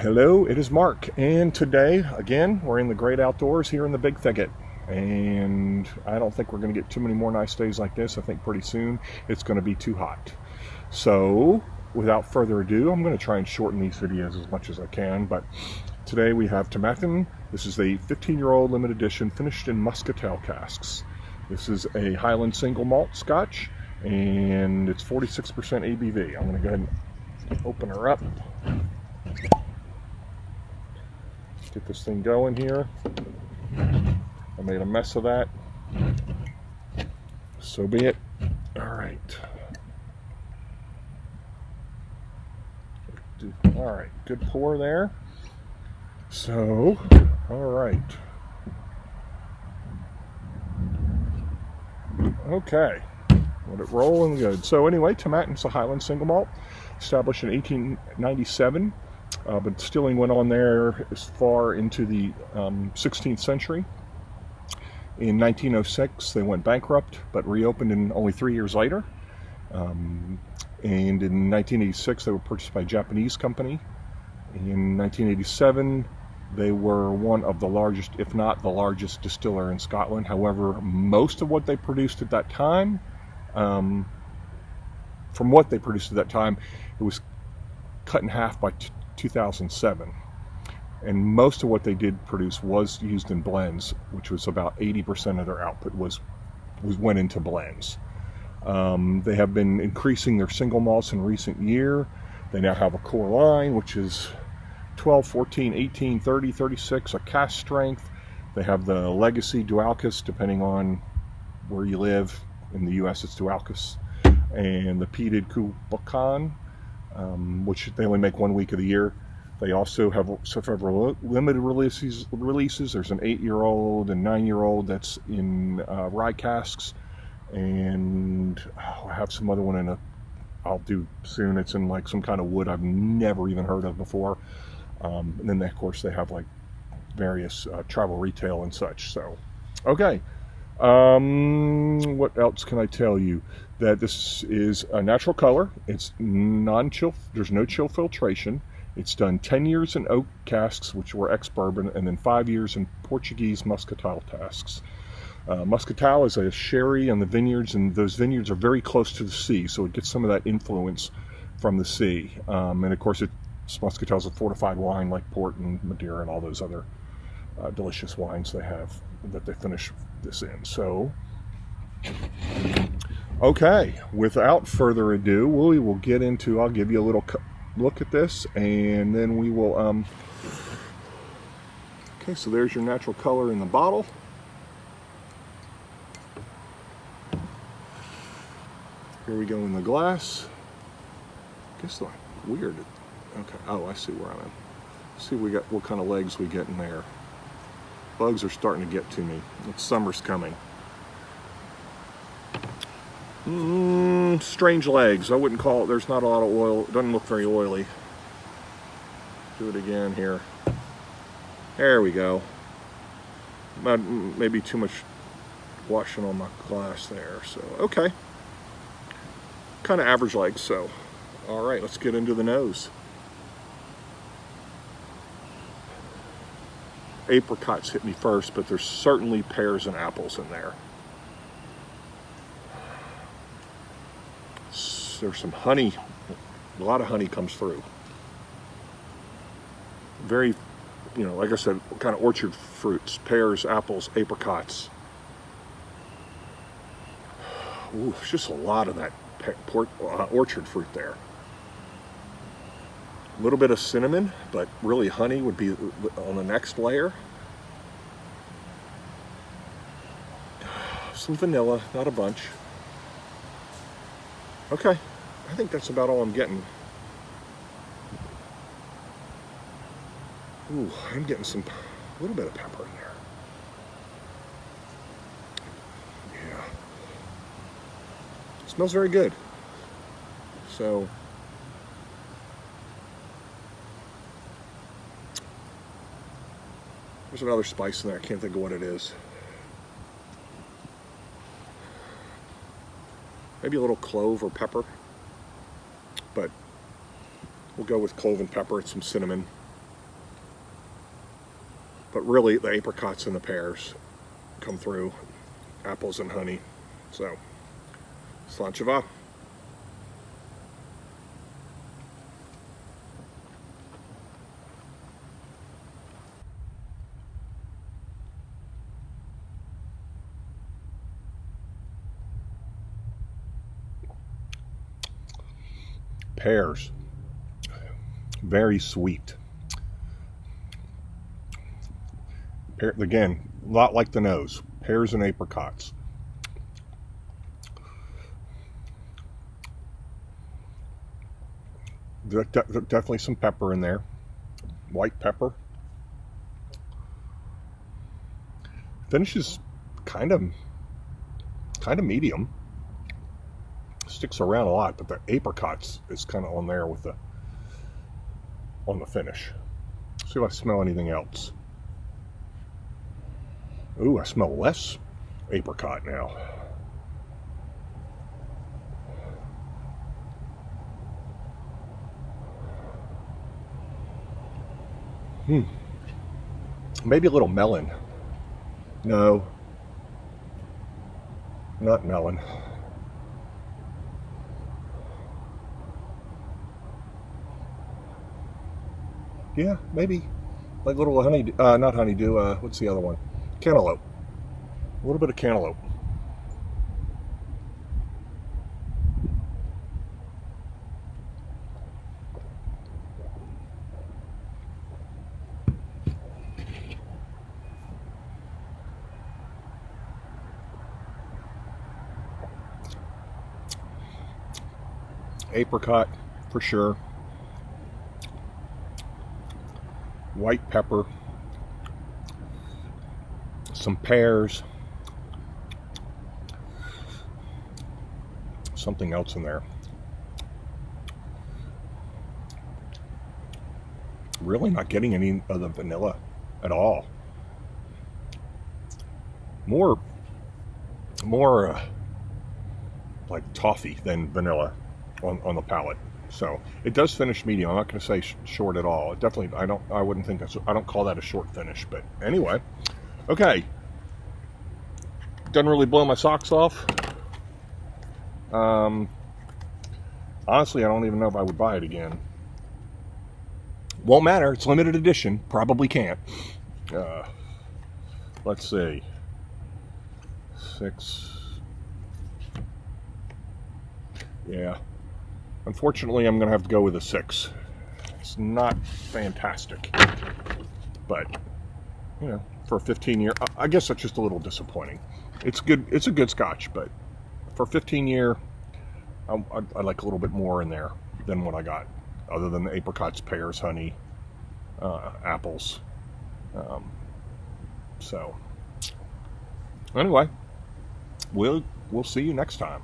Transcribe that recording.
Hello, it is Mark, and today, again, we're in the great outdoors here in the Big Thicket, and I don't think we're going to get too many more nice days like this. I think pretty soon it's going to be too hot. So, without further ado, I'm going to try and shorten these videos as much as I can, but today we have Tomatin. This is a 15-year-old limited edition finished in Moscatel casks. This is a Highland single malt Scotch, and it's 46% ABV. I'm going to go ahead and open her up. Get this thing going here. I made a mess of that. So be it. Alright. Alright, good pour there. So, alright. Okay. Let it roll and good. So anyway, Tomatin's a Highland single malt, established in 1897. But distilling went on there as far into the 16th century. In 1906, they went bankrupt, but reopened in only 3 years later. And in 1986, they were purchased by a Japanese company. In 1987, they were one of the largest, if not the largest, distiller in Scotland. However, most of what they produced at that time, from what they produced at that time, it was cut in half by 2007, and most of what they did produce was used in blends, which was about 80% of their output went into blends. They have been increasing their single malts in recent year. They now have a core line, which is 12, 14, 18, 30, 36, a cask strength. They have the legacy Dualcus, depending on where you live. In the US it's Dualcus, and the peated Kubakan, which they only make 1 week of the year. They also have several limited releases. There's an 8-year-old and 9-year-old that's in rye casks, and I have some other one I'll do soon. It's in like some kind of wood I've never even heard of before. And then of course they have like various travel retail and such. So, okay. What else can I tell you? That this is a natural color. It's non-chill. There's no chill filtration. It's done 10 years in oak casks, which were ex-bourbon, and then 5 years in Portuguese Moscatel casks. Moscatel is a sherry on the vineyards, and those vineyards are very close to the sea, so it gets some of that influence from the sea. And of course, Moscatel is a fortified wine like port and Madeira and all those other delicious wines they have that they finish this in. So, okay, without further ado, we will get into, I'll give you a little look at this, and then we will, okay, so there's your natural color in the bottle. Here we go in the glass. Guess like weird. Okay, oh, I see where I'm at. See what kind of legs we get in there. Bugs are starting to get to me. Summer's coming. Strange legs. I wouldn't call it. There's not a lot of oil. It doesn't look very oily. Do it again here. There we go. Maybe too much washing on my glass there. So, okay. Kind of average legs. So, all right, let's get into the nose. Apricots hit me first, but there's certainly pears and apples in there. There's some honey. A lot of honey comes through. Very, like I said, kind of orchard fruits. Pears, apples, apricots. Ooh, there's just a lot of that orchard fruit there. A little bit of cinnamon, but really honey would be on the next layer. Some vanilla, not a bunch. Okay, I think that's about all I'm getting. Ooh, I'm getting a little bit of pepper in there. Yeah. It smells very good. So, there's another spice in there. I can't think of what it is. Maybe a little clove or pepper. But we'll go with clove and pepper and some cinnamon. But really, the apricots and the pears come through, apples and honey. So, slancheva. Pears, very sweet. Again, a lot like the nose. Pears and apricots. Definitely some pepper in there. White pepper. Finish is kind of medium. Sticks around a lot, but the apricots is kind of on there with on the finish. See if I smell anything else. Ooh, I smell less apricot now. Maybe a little melon. No, not melon. Yeah, maybe like little honey, not honeydew. What's the other one? Cantaloupe. A little bit of cantaloupe. Apricot for sure. White pepper. Some pears. Something else in there. Really not getting any of the vanilla at all. More like toffee than vanilla on the palate. So it does finish medium. I'm not going to say short at all. It definitely, I wouldn't think I don't call that a short finish. But anyway, okay. Doesn't really blow my socks off. Honestly, I don't even know if I would buy it again. Won't matter. It's limited edition. Probably can't. Let's see. 6. Yeah. Unfortunately, I'm going to have to go with a 6. It's not fantastic. But, you know, for a 15-year, I guess that's just a little disappointing. It's good. It's a good Scotch, but for 15-year, I like a little bit more in there than what I got, other than the apricots, pears, honey, apples. So, anyway, we'll see you next time.